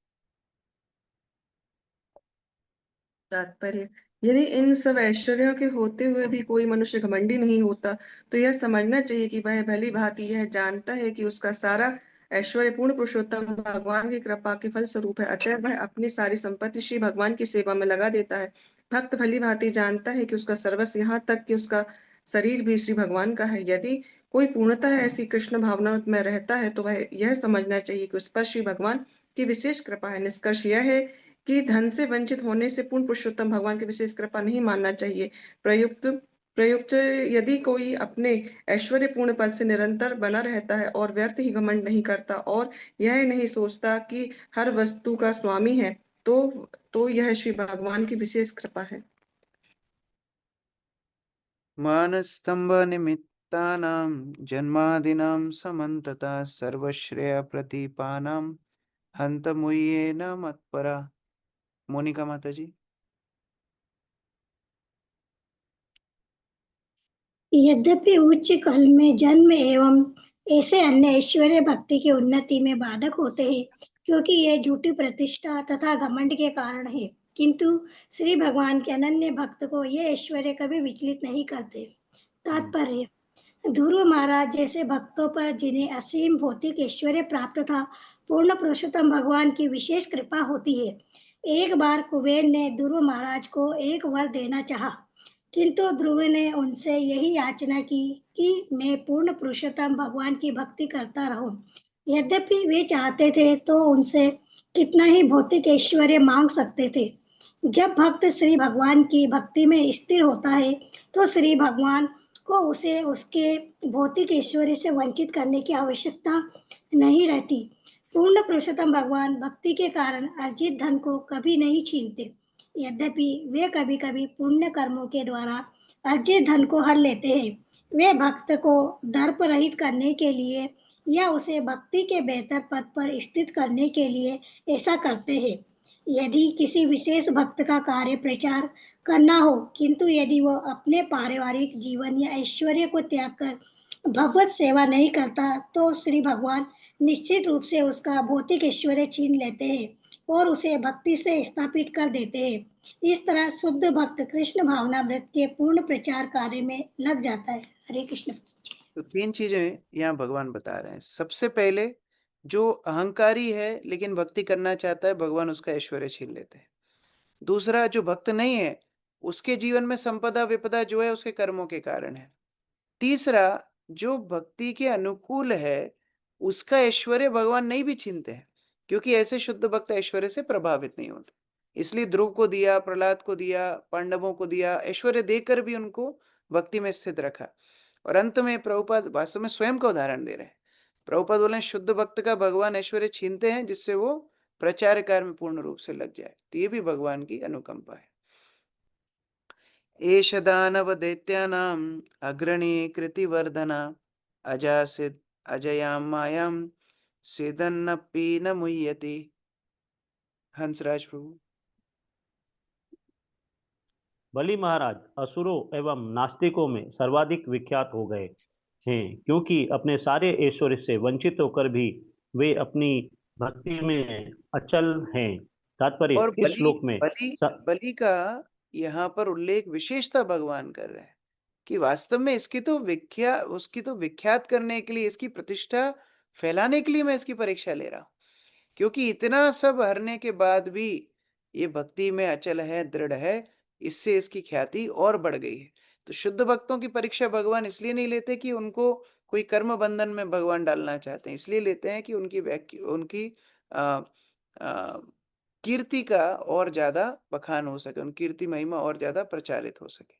तात्पर्य, यदि इन सब ऐश्वर्यों के होते हुए भी कोई मनुष्य घमंडी नहीं होता, तो यह समझना चाहिए कि वह भली भांति यह जानता है कि उसका सारा ऐश्वर्य पूर्ण पुरुषोत्तम भगवान की कृपा के फल स्वरूप है। अतः वह अपनी सारी संपत्ति श्री भगवान की सेवा में लगा देता है। भक्त भली भांति जानता है कि उसका सर्वस्व, यहाँ तक कि उसका शरीर भी श्री भगवान का है। यदि कोई पूर्णतः ऐसी कृष्ण भावना में रहता है तो वह यह समझना चाहिए कि उस पर श्री भगवान की विशेष कृपा है। निष्कर्ष यह है कि धन से वंचित होने से पूर्ण पुरुषोत्तम भगवान की विशेष कृपा नहीं मानना चाहिए। प्रयुक्त यदि कोई अपने ऐश्वर्य पूर्ण पद से निरंतर बना रहता है और व्यर्थ ही घमंड नहीं करता और यह नहीं सोचता कि हर वस्तु का स्वामी है, तो यह श्री भगवान की विशेष कृपा है। मानस्तंभ निमित्तानां जन्मादिनां समन्तता सर्वश्रेय प्रतिपानां हंत मुह्येन मत्परा। मोनिका माता जी। यद्यपि उच्च कुल में जन्म एवं ऐसे अन्य ऐश्वर्य भक्ति की उन्नति में बाधक होते हैं, क्योंकि ये झूठी प्रतिष्ठा तथा घमंड के कारण है, किंतु श्री भगवान के अनन्य भक्त को ये ऐश्वर्य कभी विचलित नहीं करते। तात्पर्य, ध्रुव महाराज जैसे भक्तों पर जिन्हें असीम भौतिक ऐश्वर्य प्राप्त था, पूर्ण पुरुषोत्तम भगवान की विशेष कृपा होती है। एक बार कुबेर ने ध्रुव महाराज को एक वर देना चाहा, किंतु ध्रुव ने उनसे यही याचना की कि मैं पूर्ण पुरुषोत्तम भगवान की भक्ति करता रहूं। यद्यपि वे चाहते थे तो उनसे कितना ही भौतिक ऐश्वर्य मांग सकते थे। जब भक्त श्री भगवान की भक्ति में स्थिर होता है तो श्री भगवान को उसे उसके भौतिक ऐश्वर्य से वंचित करने की आवश्यकता नहीं रहती। पूर्ण पुरुषोत्तम भगवान भक्ति के कारण अर्जित धन को कभी नहीं छीनते। यद्यपि वे कभी कभी पुण्य कर्मों के द्वारा अर्जित धन को हर लेते हैं। वे भक्त को दर्प रहित करने के लिए या उसे भक्ति के बेहतर पद पर स्थित करने के लिए ऐसा करते हैं। यदि किसी विशेष भक्त का कार्य प्रचार करना हो, किंतु यदि वह अपने पारिवारिक जीवन या ऐश्वर्य को त्याग कर भगवत सेवा नहीं करता, तो श्री भगवान निश्चित रूप से उसका भौतिक ऐश्वर्य छीन लेते हैं और उसे भक्ति से स्थापित कर देते हैं। इस तरह शुद्ध भक्त कृष्ण भावनामृत के पूर्ण प्रचार कार्य में लग जाता है। हरे कृष्ण। तो तीन चीजें यहाँ भगवान बता रहे हैं। सबसे पहले, जो अहंकारी है लेकिन भक्ति करना चाहता है, भगवान उसका ऐश्वर्य छीन लेते हैं। दूसरा, जो भक्त नहीं है उसके जीवन में संपदा विपदा जो है उसके कर्मों के कारण है। तीसरा, जो भक्ति के अनुकूल है उसका ऐश्वर्य भगवान नहीं भी छीनते हैं, क्योंकि ऐसे शुद्ध भक्त ऐश्वर्य से प्रभावित नहीं होते। इसलिए ध्रुव को दिया, प्रहलाद को दिया, पांडवों को दिया, ऐश्वर्य देकर भी उनको भक्ति में स्थित रखा। और अंत में प्रभुपाद वास्तव में स्वयं का उदाहरण दे रहे हैं। प्रभुपाद बोले शुद्ध भक्त का भगवान ऐश्वर्य छीनते हैं जिससे वो प्रचार कार्य में पूर्ण रूप से लग जाए। तो ये भी भगवान की अनुकंपा है। एष दानव दैत्यानाम अग्रणी कृतिवर्धना अजासित अजयाम मायाम सिदन्नपि न मुह्यति। हंसराज प्रभु। बलि महाराज असुरों एवं नास्तिकों में सर्वाधिक विख्यात हो गए हैं, क्योंकि अपने सारे ऐश्वर्य से वंचित होकर भी वे अपनी भक्ति में अचल हैं। तात्पर्य और इस श्लोक में बलि का यहाँ पर उल्लेख विशेषता भगवान कर रहे हैं कि वास्तव में उसकी तो विख्यात करने के लिए, इसकी प्रतिष्ठा फैलाने के लिए मैं इसकी परीक्षा ले रहा हूँ, क्योंकि इतना सब हरने के बाद भी ये भक्ति में अचल है, दृढ़ है, इससे इसकी ख्याति और बढ़ गई है। तो शुद्ध भक्तों की परीक्षा भगवान इसलिए नहीं लेते कि उनको कोई कर्म बंधन में भगवान डालना चाहते हैं, इसलिए लेते हैं कि उनकी कीर्ति का और ज्यादा बखान हो सके, उनकी कीर्ति महिमा और ज्यादा प्रचारित हो सके।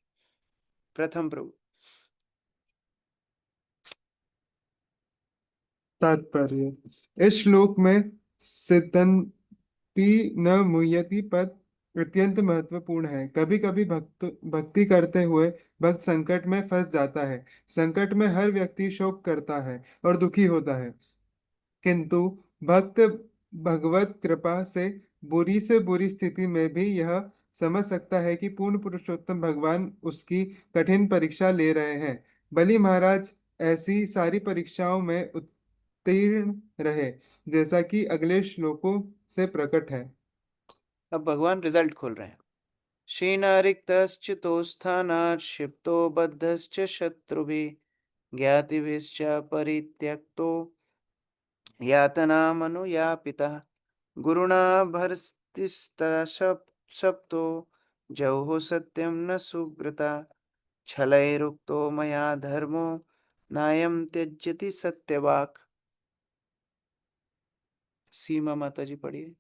प्रथम प्रभु। तात्पर्य इस श्लोक में सिद्धन्पि न मुह्यति पद अत्यंत महत्वपूर्ण है। कभी कभी भक्ति करते हुए भक्त संकट में फंस जाता है। संकट में हर व्यक्ति शोक करता है और दुखी होता है, किंतु भक्त भगवत कृपा से बुरी स्थिति में भी यह समझ सकता है कि पूर्ण पुरुषोत्तम भगवान उसकी कठिन परीक्षा ले रहे हैं। बलि महाराज ऐसी सारी परीक्षाओं में उत्तीर्ण रहे, जैसा कि अगले श्लोकों से प्रकट है। अब भगवान रिजल्ट खोल रहे हैं। क्षीणारिक्तश्चितोत्थानात् क्षिप्तो बद्धश्च शत्रुभिः ज्ञातिभिश्च परित्यक्तो यातनामनुयापितः गुरुणा भर्तिस्तशप्तो जौः सत्यं न सुव्रता छलैरुक्तो मया धर्मो नायं त्यज्यति सत्यवाक्। सीमा माता जी पढ़िए।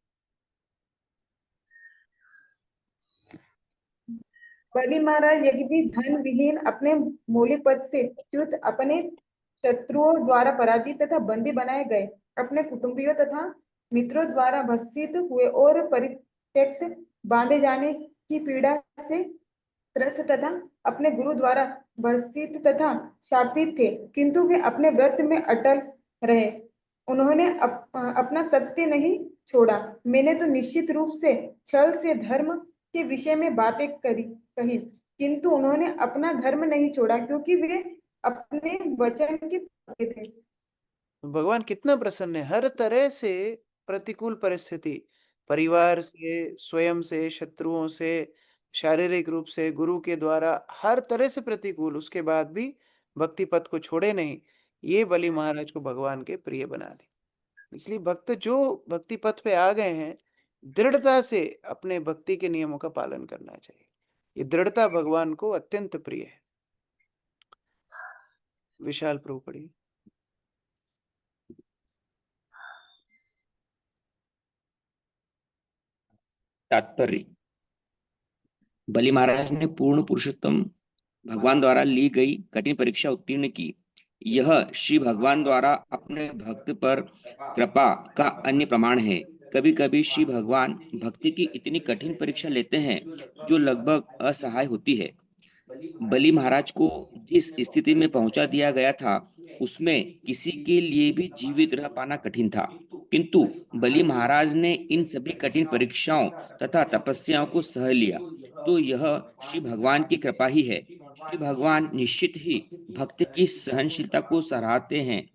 बलि महाराज यदि भी धन विहीन, अपने मौलिक पद से च्युत, अपने शत्रुओं द्वारा पराजित तथा बंदी बनाए गए, अपने कुटुंबियों तथा मित्रों द्वारा भर्त्सित हुए और परित्यक्त बांधे जाने की पीड़ा से त्रस्त तथा अपने गुरु द्वारा भर्त्सित तथा शापित थे, किंतु वे अपने व्रत में अटल रहे। उन्होंने अपना सत्य नहीं छोड़ा। मैंने तो निश्चित रूप से छल से धर्म के विषय में बातें कही, किंतु उन्होंने अपना धर्म नहीं छोड़ा, क्योंकि वे अपने वचन के पक्के थे। भगवान कितना प्रसन्न है। हर तरह से प्रतिकूल परिस्थिति, परिवार से, स्वयं से, शत्रुओं से, शारीरिक रूप से, गुरु के द्वारा, हर तरह से प्रतिकूल, उसके बाद भी भक्ति पथ को छोड़े नहीं। ये बलि महाराज को भगवान के प्रिय बना दी। इसलिए भक्त जो भक्ति पथ पे आ गए हैं, दृढ़ता से अपने भक्ति के नियमों का पालन करना चाहिए। ये दृढ़ता भगवान को अत्यंत प्रिय है। विशाल प्रभु पढ़िए। तात्पर्य बलि महाराज ने पूर्ण पुरुषोत्तम भगवान द्वारा ली गई कठिन परीक्षा उत्तीर्ण की। यह श्री भगवान द्वारा अपने भक्त पर कृपा का अन्य प्रमाण है। कभी कभी श्री भगवान भक्ति की इतनी कठिन परीक्षा लेते हैं जो लगभग असहाय होती है। बलि महाराज को जिस स्थिति में पहुंचा दिया गया था, उसमें किसी के लिए भी जीवित रह पाना कठिन था, किंतु बलि महाराज ने इन सभी कठिन परीक्षाओं तथा तपस्याओं को सह लिया। तो यह श्री भगवान की कृपा ही है। श्री भगवान निश्चित ही भक्त की सहनशीलता को सराहते हैं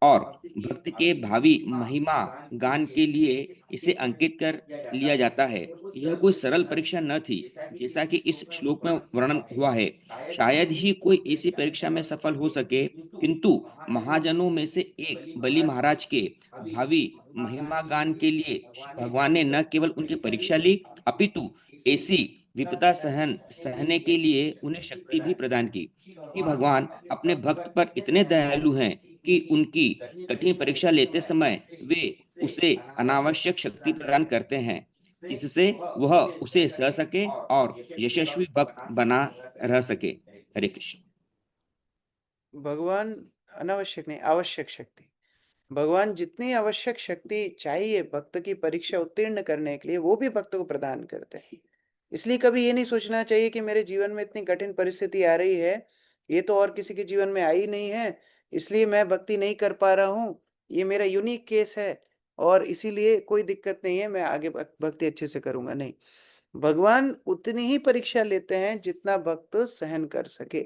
और भक्त के भावी महिमा गान के लिए इसे अंकित कर लिया जाता है। यह कोई सरल परीक्षा न थी, जैसा कि इस श्लोक में वर्णन हुआ है। शायद ही कोई ऐसी परीक्षा में सफल हो सके, किंतु महाजनों में से एक बलि महाराज के भावी महिमा गान के लिए भगवान ने न केवल उनकी परीक्षा ली, अपितु ऐसी विपदा सहने के लिए उन्हें शक्ति भी प्रदान की। कि भगवान अपने भक्त पर इतने दयालु हैं कि उनकी कठिन परीक्षा लेते समय वे उसे अनावश्यक शक्ति प्रदान करते हैं। जिससे वह उसे सह सके और यशस्वी भक्त बना रह सके। हरे कृष्ण। भगवान अनावश्यक नहीं, आवश्यक शक्ति, भगवान जितनी आवश्यक शक्ति चाहिए भक्त की परीक्षा उत्तीर्ण करने के लिए वो भी भक्त को प्रदान करते हैं। इसलिए कभी ये नहीं सोचना चाहिए कि मेरे जीवन में इतनी कठिन परिस्थिति आ रही है, ये तो और किसी के जीवन में आई नहीं है, इसलिए मैं भक्ति नहीं कर पा रहा हूँ, ये मेरा यूनिक केस है और इसीलिए कोई दिक्कत नहीं है, मैं आगे भक्ति अच्छे से करूंगा। नहीं, भगवान उतनी ही परीक्षा लेते हैं जितना भक्त सहन कर सके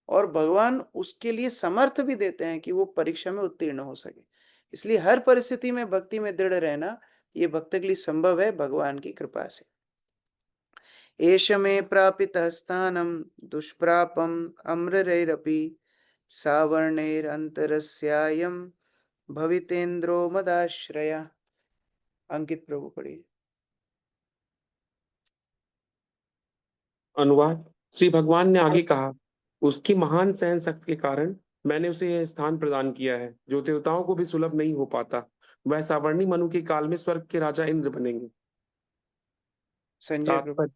और भगवान उसके लिए समर्थ भी देते हैं कि वो परीक्षा में उत्तीर्ण हो सके। इसलिए हर परिस्थिति में भक्ति में दृढ़ रहना ये भक्त के लिए संभव है भगवान की कृपा से। एष मे प्रापितः स्थानं दुष्प्रापम् अम्ररैरपि सावर्णैरन्तरस्यायं भवितेन्द्रो मदाश्रया। अंकित प्रभु पढ़िए। अनुवाद। श्री भगवान ने आगे कहा, उसकी महान सहन शक्ति के कारण मैंने उसे यह स्थान प्रदान किया है जो देवताओं को भी सुलभ नहीं हो पाता। वह सावर्णी मनु के काल में स्वर्ग के राजा इंद्र बनेंगे। संजय प्रभु।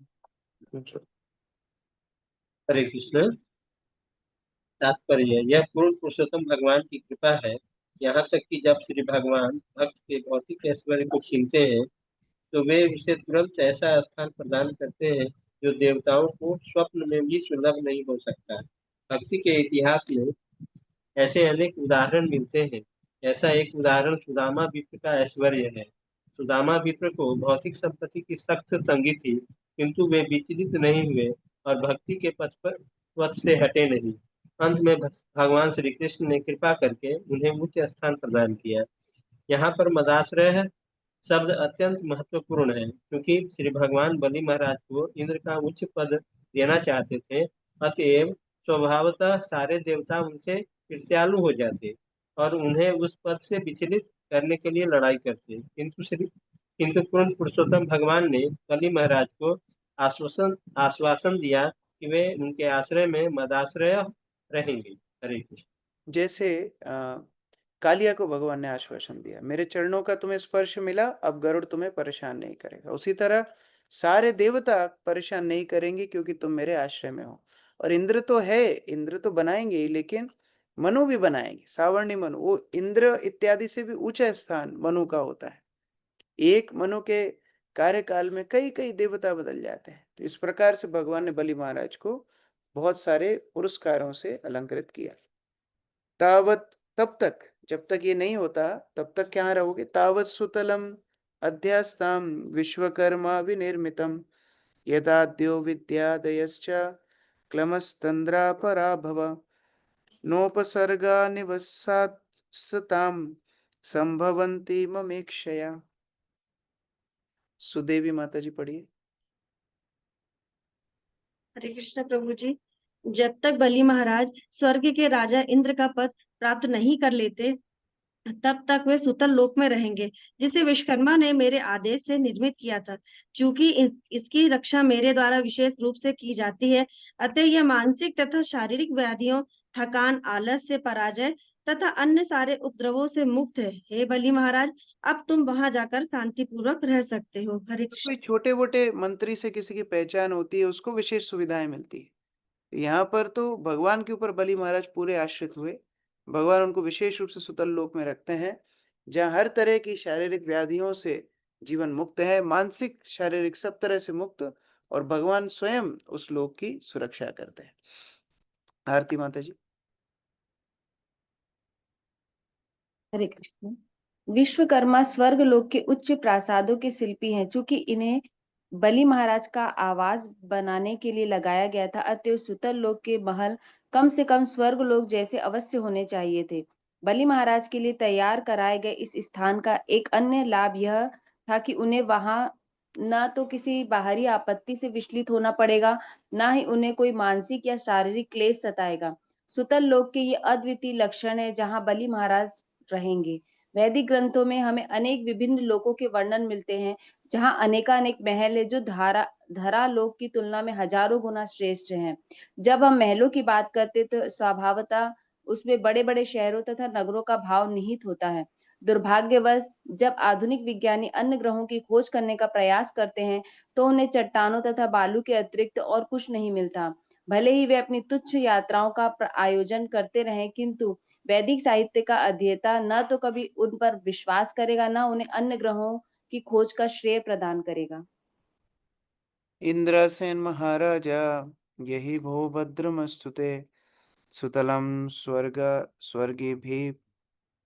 हरे कृष्ण। तात्पर्य, यह पूर्ण पुरुषोत्तम भगवान की कृपा है, यहाँ तक कि जब श्री भगवान भक्त के भौतिक ऐश्वर्य को छीनते हैं तो वे उसे तुरंत ऐसा स्थान प्रदान करते हैं जो देवताओं को स्वप्न में भी सुलभ नहीं हो सकता। भक्ति के इतिहास में ऐसे अनेक उदाहरण मिलते हैं। ऐसा एक उदाहरण सुदामा विप्र का ऐश्वर्य है। सुदामा विप्र को भौतिक संपत्ति की सख्त तंगी थी, किंतु वे विचलित नहीं हुए और भक्ति के पथ से हटे नहीं। अंत में भगवान श्री कृष्ण ने कृपा करके उन्हें उच्च स्थान प्रदान किया। यहाँ पर मदाश्रय शब्द अत्यंत महत्वपूर्ण है, क्योंकि श्री भगवान बलि महाराज को इंद्र का उच्च पद देना चाहते थे। अतएव स्वभावतः सारे देवता उनसे ईर्ष्यालु हो जाते और उन्हें उस पद से विचलित करने के लिए लड़ाई करते। किंतु पूर्ण पुरुषोत्तम भगवान ने बलि महाराज को आश्वासन दिया कि वे उनके आश्रय में मदाश्रय रहेंगे। हरे कृष्ण। जैसे कालिया को भगवान ने आश्वासन दिया, मेरे चरणों का तुम्हें स्पर्श मिला, अब गरुड़ तुम्हें परेशान नहीं करेगा, उसी तरह सारे देवता परेशान नहीं करेंगे क्योंकि तुम मेरे आश्रय में हो। और इंद्र तो है, इंद्र तो बनाएंगे ही, लेकिन मनु भी बनाएंगे, सावर्णी मनु, वो इंद्र इत्यादि से भी ऊंचा स्थान मनु का होता है। एक मनु के कार्यकाल में कई कई देवता बदल जाते हैं। तो इस प्रकार से भगवान ने बलि महाराज को बहुत सारे पुरस्कारों से अलंकृत किया। तावत, तब तक, जब तक ये नहीं होता तब तक क्या रहोगे। तावत सुतलम अध्यास्ताम विश्वकर्मा विनिर्मितम यदाद्यो विद्यादयश्च क्लमस्तंद्रा पराभव नोपसर्गा निवसात्सताम संभवन्ति ममेक्षया। सुदेवी माता जी पढ़िए। हरे कृष्ण प्रभु जी। जब तक बलि महाराज स्वर्ग के राजा इंद्र का पद प्राप्त नहीं कर लेते तब तक वे सुतल लोक में रहेंगे, जिसे विश्वकर्मा ने मेरे आदेश से निर्मित किया था। चूंकि इसकी रक्षा मेरे द्वारा विशेष रूप से की जाती है, अतः यह मानसिक तथा शारीरिक व्याधियों, थकान, आलस से पराजय तथा अन्य सारे उपद्रवों से मुक्त है। हे बलि महाराज, अब तुम वहां जाकर शांति पूर्वक रह सकते हो। हरे कृष्ण। कोई छोटे मोटे मंत्री से किसी की पहचान होती है, उसको विशेष सुविधाएं मिलती है। यहाँ पर तो भगवान के ऊपर बलि महाराज पूरे आश्रित हुए, भगवान उनको विशेष रूप से सुतल लोक में रखते हैं, जहाँ हर तरह की शारीरिक व्याधियों से जीवन मुक्त है, मानसिक शारीरिक सब तरह से मुक्त, और भगवान स्वयं उस लोक की सुरक्षा करते हैं। आरती माता जी। हरे कृष्ण। विश्वकर्मा स्वर्ग लोक के उच्च प्रासादों के शिल्पी हैं। चूंकि इन्हें बलि महाराज का आवास बनाने के लिए लगाया गया था, अतएव सुतल लोक के महल कम से कम स्वर्ग लोक जैसे अवश्य होने चाहिए थे। बलि महाराज के लिए तैयार कराए गए इस स्थान का एक अन्य लाभ यह था कि उन्हें वहां न तो किसी बाहरी आपत्ति से विचलित होना पड़ेगा, न ही उन्हें कोई मानसिक या शारीरिक क्लेश सताएगा। सुतल लोक के ये अद्वितीय लक्षण है जहाँ बलि महाराज रहेंगे। वैदिक ग्रंथों में हमें अनेक विभिन्न लोकों के वर्णन मिलते हैं, जहाँ अनेकानेक महल है जो धरा लोक की तुलना में हजारों गुना श्रेष्ठ हैं। जब हम महलों की बात करते तो स्वभावतः उसमें बड़े बड़े शहरों तथा नगरों का भाव निहित होता है। दुर्भाग्यवश जब आधुनिक विज्ञानी अन्य ग्रहों की खोज करने का प्रयास करते हैं तो उन्हें चट्टानों तथा बालू के अतिरिक्त और कुछ नहीं मिलता। भले ही वे अपनी तुच्छ यात्राओं का आयोजन करते रहें, किंतु वैदिक साहित्य का अध्येता न तो कभी उन पर विश्वास करेगा, न उन्हें अन्य ग्रहों की खोज का श्रेय प्रदान करेगा। इंद्रसेन महाराजा यही भो भद्रमस्तुते सुतलम स्वर्गे भी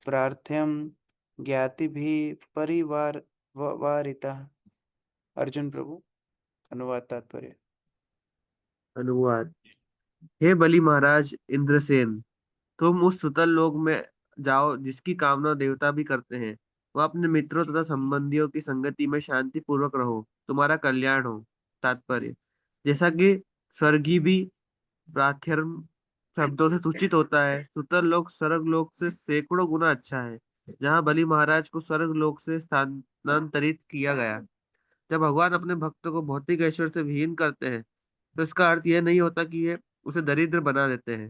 प्रार्थ्यम ज्ञाति भी परिवार वारिता। अर्जुन प्रभु, अनुवाद तात्पर्य। अनुवाद। हे बलि महाराज इंद्रसेन, तुम उस सुतल लोक में जाओ जिसकी कामना देवता भी करते हैं। वह अपने मित्रों तथा संबंधियों की संगति में शांति पूर्वक रहो, तुम्हारा कल्याण हो। तात्पर्य। जैसा कि स्वर्गी भी प्रार्थर्म शब्दों से सूचित होता है, सुतल लोक स्वर्ग लोक से सैकड़ों गुना अच्छा है, जहाँ बलि महाराज को स्वर्ग लोक से स्थानांतरित किया गया। जब भगवान अपने भक्तों को भौतिक ऐश्वर्य से विहीन करते हैं तो इसका अर्थ यह नहीं होता कि ये उसे दरिद्र बना देते हैं।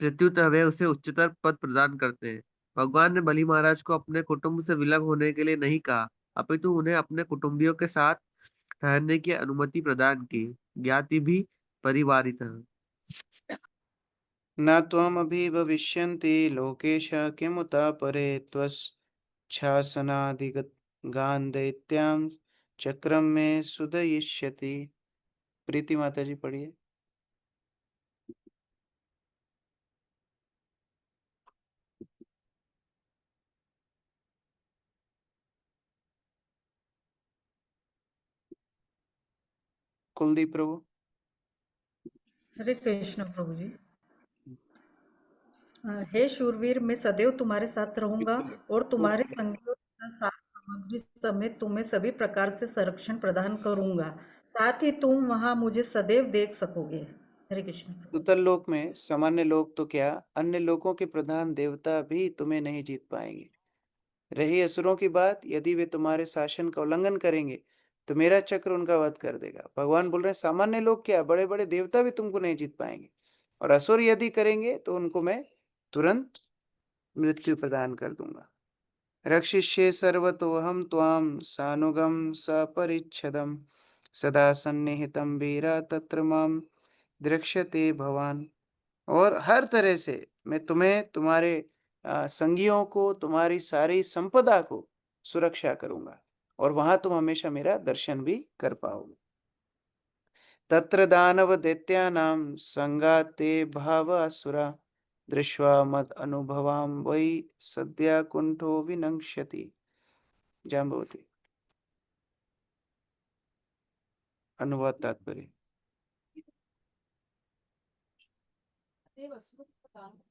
प्रत्युतः वे उसे उच्चतर पद प्रदान करते हैं। भगवान ने बलि महाराज को अपने कुटुंब से विलग होने के लिए नहीं कहा, अपितु उन्हें अपने कुटुंबियों के साथ ठहरने की अनुमति प्रदान की। ज्ञाति भी परिवारित। न त्वम अभि भविष्यन्ति लोकेश किमुता परे त्वच्छासनादिगान् दैत्यां चक्रम में सुदयिष्यति। प्रीति माता जी पढ़िए। कुलदीप प्रभु। हरे कृष्ण प्रभु जी। हे शूरवीर, मैं सदैव तुम्हारे साथ रहूंगा और तुम्हारे संगियों तथा साथ सामग्री समेत तुम्हें सभी प्रकार से संरक्षण प्रदान करूंगा। साथ ही तुम वहां मुझे सदैव देख सकोगे। हरे कृष्ण। सुतल लोक में सामान्य लोग तो क्या, अन्य लोकों के प्रधान देवता भी तुम्हें नहीं जीत पाएंगे। रही असुरों की बात, यदि वे तुम्हारे शासन का उल्लंघन करेंगे तो मेरा चक्र उनका वध कर देगा। भगवान बोल रहे हैं सामान्य लोग क्या, बड़े बड़े देवता भी तुमको नहीं जीत पाएंगे, और असुर यदि करेंगे तो उनको मैं तुरंत मृत्यु प्रदान कर दूंगा। रक्षिष्ये सर्वतोऽहं त्वां सानुगं सपरिच्छदं सदा सन्निहितं वीरा तत्र मां द्रक्ष्यते भवान। और हर तरह से मैं तुम्हें, तुम्हारे संगियों को, तुम्हारी सारी संपदा को सुरक्षा करूंगा, और वहां तुम हमेशा मेरा दर्शन भी कर पाओगे। तत्र दानव दैत्यानां संगाते भाव असुरा दृष्ट्वा मद अनुभवां वै सद्या कुंठो विनङ्क्ष्यति। जाम्बवती। अनुवाद तात्पर्य।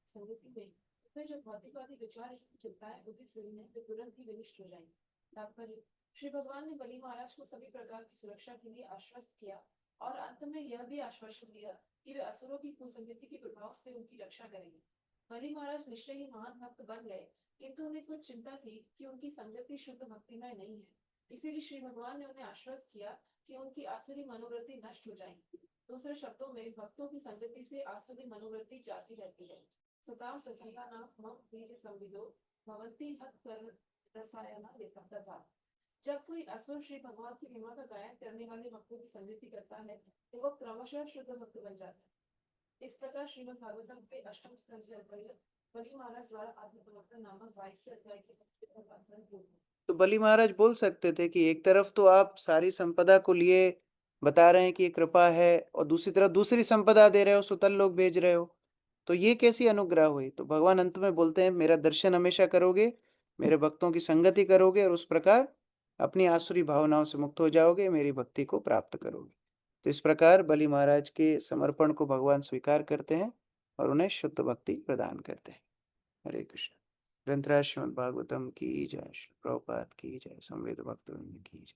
संगति में उसमें जो भौतिकवादी विचार चलता है उदित हुई है, वे तुरंत ही विनिष्ट हो जाएंगे। तात्पर्य। श्री भगवान ने बलि महाराज को सभी प्रकार की सुरक्षा के लिए आश्वस्त किया और अंत में यह भी आश्वासन दिया कि वे असुरों की कुसंगति के प्रभाव से उनकी रक्षा करेंगे। बलि महाराज निश्चय ही महान भक्त बन गए, किंतु उन्हें कुछ चिंता थी कि उनकी संगति शुद्ध भक्तिमय नहीं है। इसीलिए श्री भगवान ने उन्हें आश्वस्त किया कि उनकी आसुरी मनोवृत्ति नष्ट हो जाएगी। दूसरे शब्दों में, भक्तों की संगति से आसुरी मनोवृत्ति जाती रहती है। सतां प्रसंगानां मम वीर संविदो भवन्ति हत रसायना लेखकता। जब कोई असुर श्री भगवान की महिमा का गायन करने वाले भक्तों की संगति करता है तो वह क्रमशः शुद्ध भक्त बन जाता है। इस प्रकार श्रीमद् भागवतम के अष्टम स्कंद के अंतर्गत बलि महाराज द्वारा आत्मप्रवर्तन नामक 22वें अध्याय के तो बलि महाराज बोल सकते थे कि एक तरफ तो आप सारी संपदा को लिए बता रहे हैं कि ये कृपा है, और दूसरी तरफ दूसरी संपदा दे रहे हो, सुतल लोग भेज रहे हो, तो ये कैसी अनुग्रह हुई। तो भगवान अंत में बोलते हैं मेरा दर्शन हमेशा करोगे, मेरे भक्तों की संगति करोगे, और उस प्रकार अपनी आसुरी भावनाओं से मुक्त हो जाओगे, मेरी भक्ति को प्राप्त करोगे। तो इस प्रकार बलि महाराज के समर्पण को भगवान स्वीकार करते हैं और उन्हें शुद्ध भक्ति प्रदान करते हैं। हरे कृष्ण। ग्रंथराज श्रीमद् भागवतम की जय, श्री प्रभुपाद की जय, संवेद भक्तवृंद की जय।